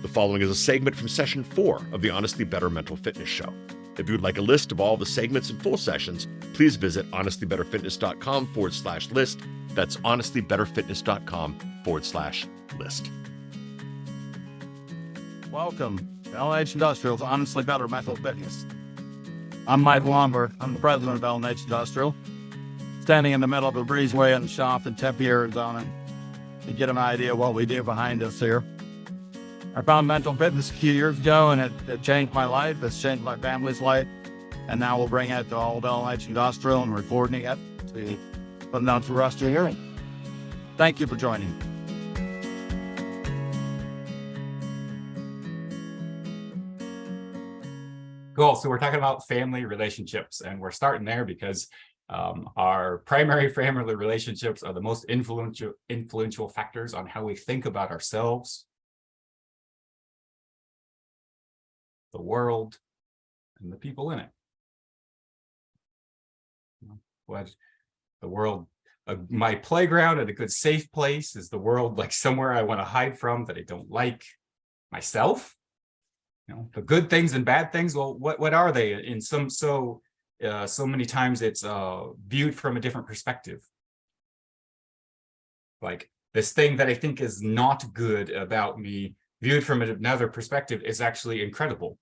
The following is a segment from session 4 of the Honestly Better Mental Fitness Show. If you would like a list of all the segments and full sessions, please visit honestlybetterfitness.com/list. That's honestlybetterfitness.com/list. Welcome to LH Industrial's Honestly Better Mental Fitness. I'm Mike Lomberg. I'm the president of LH Industrial, standing in the middle of a breezeway in the shop in Tempe, Arizona, to get an idea of what we do behind us here. I found mental fitness a few years ago, and it changed my life. It's changed my family's life. And now we'll bring it to all of LH Industrial and recording it to put it out for us to hearing. Thank you for joining. Cool. So we're talking about family relationships, and we're starting there because our primary family relationships are the most influential factors on how we think about ourselves, the world, and the people in it. What the world, my playground and a good safe place, is the world like somewhere I want to hide from that I don't like myself? The good things and bad things. Well, what are they? In so many times it's viewed from a different perspective. Like this thing that I think is not good about me, viewed from another perspective, is actually incredible.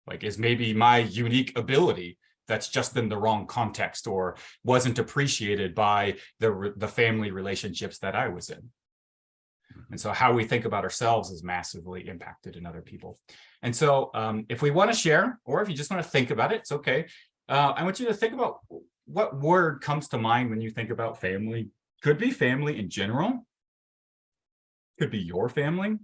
Like is maybe my unique ability that's just in the wrong context or wasn't appreciated by the family relationships that I was in. And so how we think about ourselves is massively impacted in other people. And so if we want to share, or if you just want to think about it, it's okay. I want you to think about what word comes to mind when you think about family. Could be family in general. Could be your family.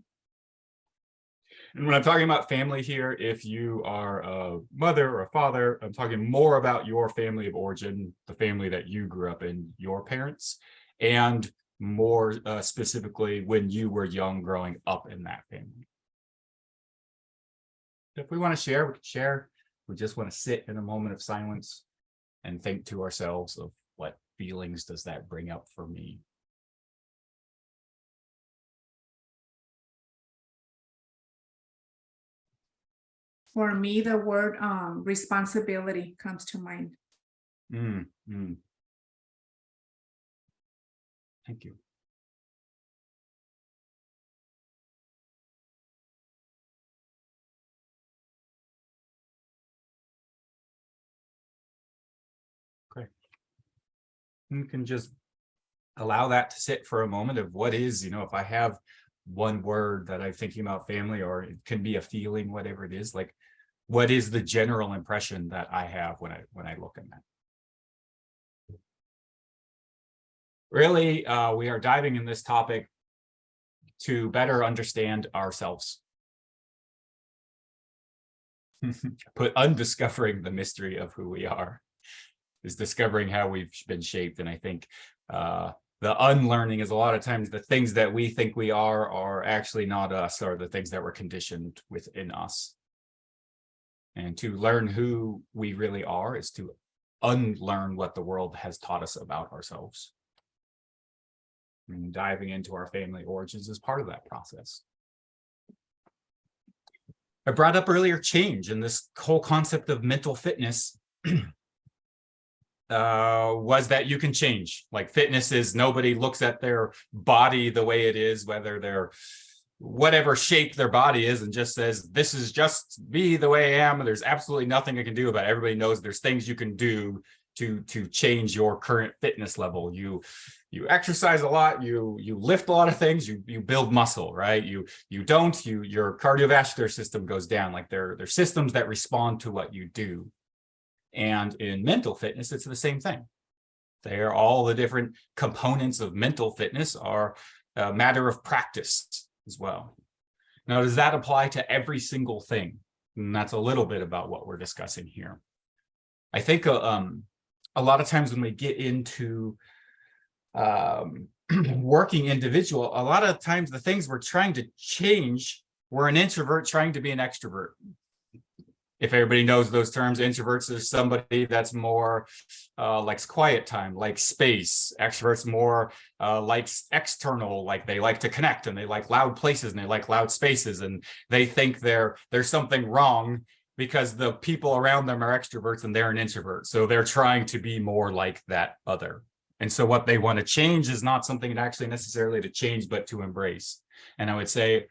And when I'm talking about family here, if you are a mother or a father, I'm talking more about your family of origin, the family that you grew up in, your parents, and more specifically when you were young growing up in that family. If we want to share, we can share. We just want to sit in a moment of silence and think to ourselves of what feelings does that bring up for me. For me, the word responsibility comes to mind. Thank you. Great. You can just allow that to sit for a moment of what is, if I have one word that I'm thinking about family, or it can be a feeling, whatever it is, like what is the general impression that I have when I look at that? Really, we are diving in this topic to better understand ourselves. Undiscovering the mystery of who we are is discovering how we've been shaped. And I think the unlearning is a lot of times the things that we think we are actually not us, or the things that were conditioned within us. And to learn who we really are is to unlearn what the world has taught us about ourselves. And diving into our family origins is part of that process. I brought up earlier change, and this whole concept of mental fitness was that you can change. Like fitness is, nobody looks at their body the way it is, whether they're whatever shape their body is, and just says, this is just me the way I am, and there's absolutely nothing I can do about it. Everybody knows there's things you can do to change your current fitness level. You exercise a lot, you lift a lot of things, you build muscle, right? Your cardiovascular system goes down. Like they're systems that respond to what you do. And in mental fitness, it's the same thing. They're all the different components of mental fitness are a matter of practice as well. Now, does that apply to every single thing? And that's a little bit about what we're discussing here. I think a lot of times when we get into working individual, a lot of times the things we're trying to change, we're an introvert trying to be an extrovert. If everybody knows those terms, introverts is somebody that's more likes quiet time, like space. Extroverts more likes external, like they like to connect and they like loud places and they like loud spaces, and they think there's something wrong because the people around them are extroverts and they're an introvert. So they're trying to be more like that other. And so what they want to change is not something actually necessarily to change, but to embrace. And I would say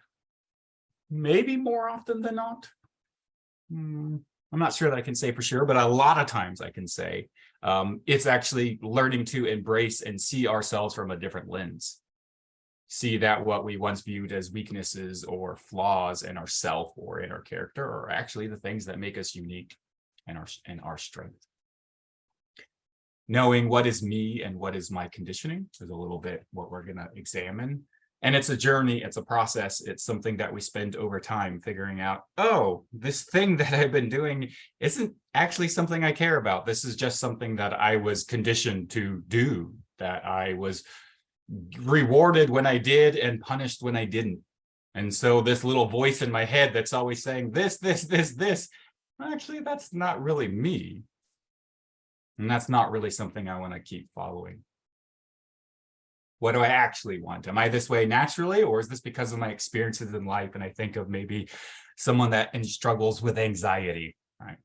maybe more often than not, I'm not sure that I can say for sure, but a lot of times I can say it's actually learning to embrace and see ourselves from a different lens. See that what we once viewed as weaknesses or flaws in ourself or in our character are actually the things that make us unique and our strength. Knowing what is me and what is my conditioning is a little bit what we're going to examine. And it's a journey, it's a process, it's something that we spend over time figuring out, oh, this thing that I've been doing isn't actually something I care about. This is just something that I was conditioned to do, that I was rewarded when I did and punished when I didn't. And so this little voice in my head that's always saying this, actually, that's not really me. And that's not really something I want to keep following. What do I actually want? Am I this way naturally, or is this because of my experiences in life? And I think of maybe someone that struggles with anxiety, right?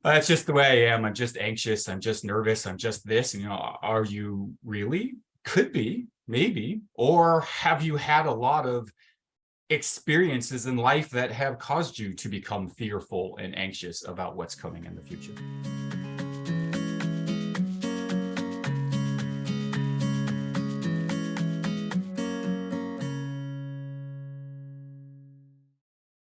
That's just the way I am. I'm just anxious. I'm just nervous. I'm just this. And, are you really? Could be, maybe. Or have you had a lot of experiences in life that have caused you to become fearful and anxious about what's coming in the future?